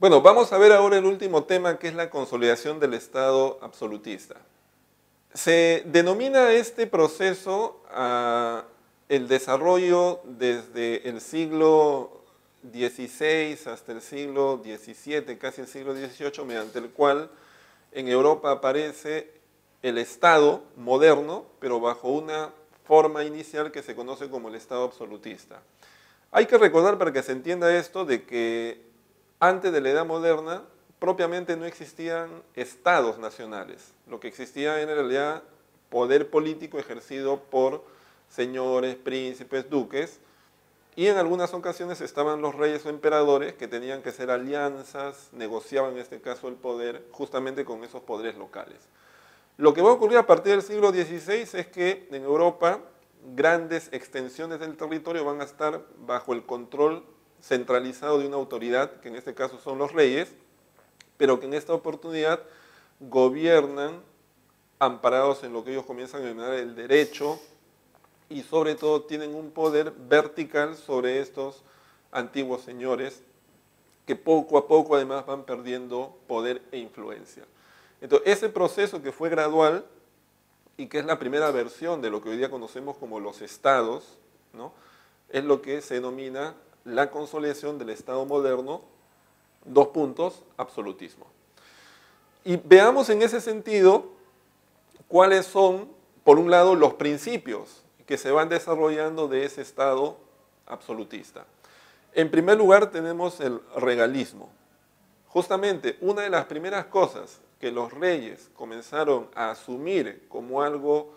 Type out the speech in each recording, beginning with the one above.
Bueno, vamos a ver ahora el último tema, que es la consolidación del Estado absolutista. Se denomina este proceso el desarrollo desde el siglo XVI hasta el siglo XVII, casi el siglo XVIII, mediante el cual en Europa aparece el Estado moderno, pero bajo una forma inicial que se conoce como el Estado absolutista. Hay que recordar, para que se entienda esto, de que antes de la Edad Moderna propiamente no existían estados nacionales. Lo que existía era en realidad poder político ejercido por señores, príncipes, duques, y en algunas ocasiones estaban los reyes o emperadores que tenían que hacer alianzas, negociaban en este caso el poder justamente con esos poderes locales. Lo que va a ocurrir a partir del siglo XVI es que en Europa grandes extensiones del territorio van a estar bajo el control centralizado de una autoridad, que en este caso son los reyes, pero que en esta oportunidad gobiernan amparados en lo que ellos comienzan a denominar el derecho, y sobre todo tienen un poder vertical sobre estos antiguos señores, que poco a poco además van perdiendo poder e influencia. Entonces, ese proceso que fue gradual y que es la primera versión de lo que hoy día conocemos como los estados, ¿no?, es lo que se denomina la consolidación del Estado moderno, absolutismo. Y veamos en ese sentido cuáles son, por un lado, los principios que se van desarrollando de ese Estado absolutista. En primer lugar tenemos el regalismo. Justamente una de las primeras cosas que los reyes comenzaron a asumir como algo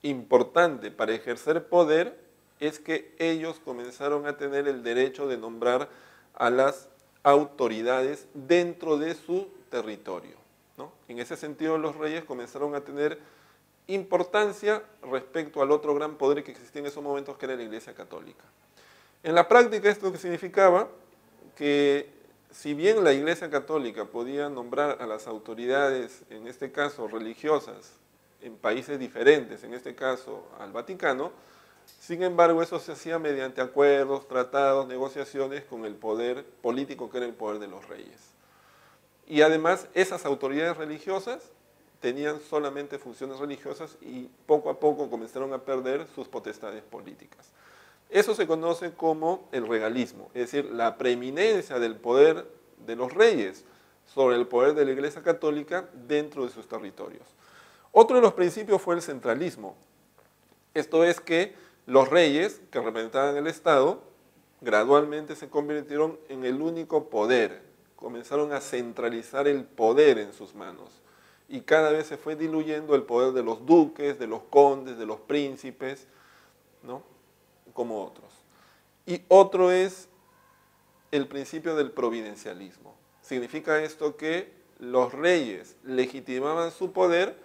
importante para ejercer poder es que ellos comenzaron a tener el derecho de nombrar a las autoridades dentro de su territorio, ¿no? En ese sentido, los reyes comenzaron a tener importancia respecto al otro gran poder que existía en esos momentos, que era la Iglesia Católica. En la práctica, esto que significaba que si bien la Iglesia Católica podía nombrar a las autoridades, en este caso religiosas, en países diferentes, en este caso al Vaticano, sin embargo eso se hacía mediante acuerdos, tratados, negociaciones con el poder político, que era el poder de los reyes. Y además esas autoridades religiosas tenían solamente funciones religiosas y poco a poco comenzaron a perder sus potestades políticas. Eso se conoce como el regalismo, es decir, la preeminencia del poder de los reyes sobre el poder de la Iglesia Católica dentro de sus territorios. Otro de los principios fue el centralismo. Esto es que los reyes, que representaban el Estado, gradualmente se convirtieron en el único poder. Comenzaron a centralizar el poder en sus manos. Y cada vez se fue diluyendo el poder de los duques, de los condes, de los príncipes, ¿no?, como otros. Y otro es el principio del providencialismo. Significa esto que los reyes legitimaban su poder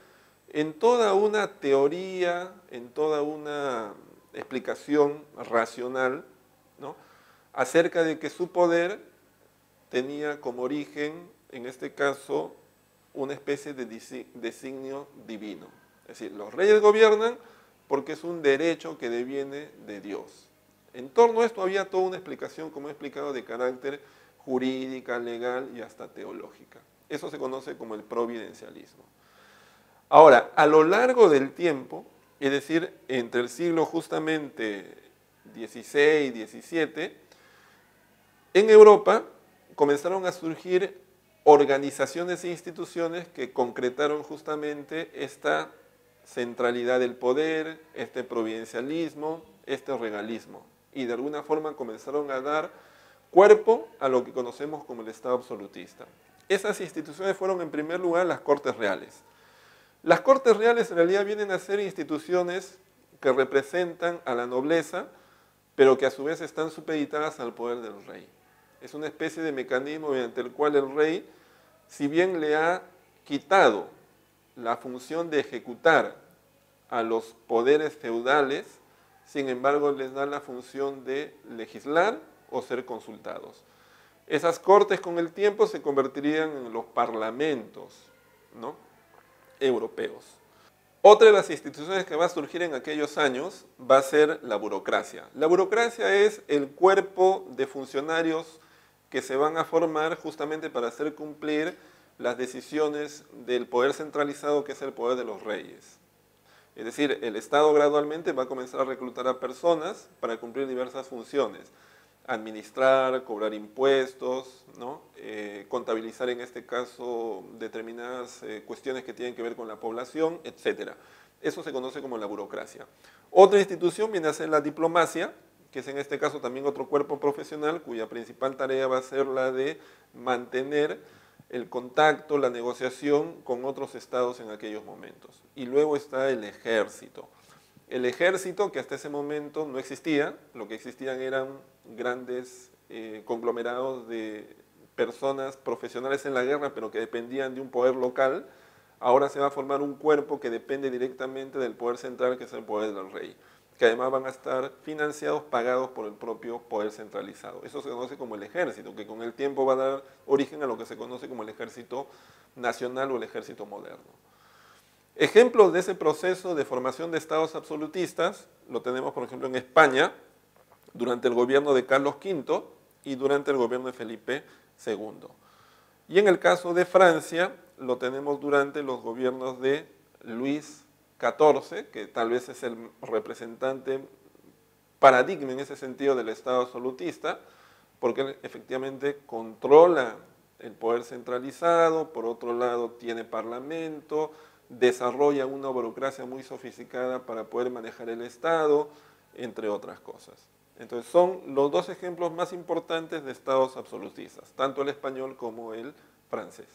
en toda una teoría, en toda una explicación racional, ¿no?, acerca de que su poder tenía como origen, en este caso, una especie de designio divino. Es decir, los reyes gobiernan porque es un derecho que deviene de Dios. En torno a esto había toda una explicación, como he explicado, de carácter jurídica, legal y hasta teológica. Eso se conoce como el providencialismo. Ahora, a lo largo del tiempo, es decir, entre el siglo justamente XVI y XVII, en Europa comenzaron a surgir organizaciones e instituciones que concretaron justamente esta centralidad del poder, este providencialismo, este regalismo, y de alguna forma comenzaron a dar cuerpo a lo que conocemos como el Estado absolutista. Esas instituciones fueron en primer lugar las Cortes Reales. Las Cortes Reales en realidad vienen a ser instituciones que representan a la nobleza, pero que a su vez están supeditadas al poder del rey. Es una especie de mecanismo mediante el cual el rey, si bien le ha quitado la función de ejecutar a los poderes feudales, sin embargo les da la función de legislar o ser consultados. Esas cortes con el tiempo se convertirían en los parlamentos, ¿no?, europeos. Otra de las instituciones que va a surgir en aquellos años va a ser la burocracia. La burocracia es el cuerpo de funcionarios que se van a formar justamente para hacer cumplir las decisiones del poder centralizado, que es el poder de los reyes. Es decir, el Estado gradualmente va a comenzar a reclutar a personas para cumplir diversas funciones. Administrar, cobrar impuestos, ¿no? Contabilizar en este caso determinadas cuestiones que tienen que ver con la población, etc. Eso se conoce como la burocracia. Otra institución viene a ser la diplomacia, que es en este caso también otro cuerpo profesional cuya principal tarea va a ser la de mantener el contacto, la negociación con otros estados en aquellos momentos. Y luego está el ejército. El ejército, que hasta ese momento no existía, lo que existían eran grandes conglomerados de personas profesionales en la guerra, pero que dependían de un poder local. Ahora se va a formar un cuerpo que depende directamente del poder central, que es el poder del rey, que además van a estar financiados, pagados por el propio poder centralizado. Eso se conoce como el ejército, que con el tiempo va a dar origen a lo que se conoce como el ejército nacional o el ejército moderno. Ejemplos de ese proceso de formación de estados absolutistas lo tenemos, por ejemplo, en España, durante el gobierno de Carlos V y durante el gobierno de Felipe II. Y en el caso de Francia, lo tenemos durante los gobiernos de Luis XIV, que tal vez es el representante paradigma en ese sentido del Estado absolutista, porque él efectivamente controla el poder centralizado, por otro lado tiene parlamento, desarrolla una burocracia muy sofisticada para poder manejar el Estado, entre otras cosas. Entonces son los dos ejemplos más importantes de estados absolutistas, tanto el español como el francés.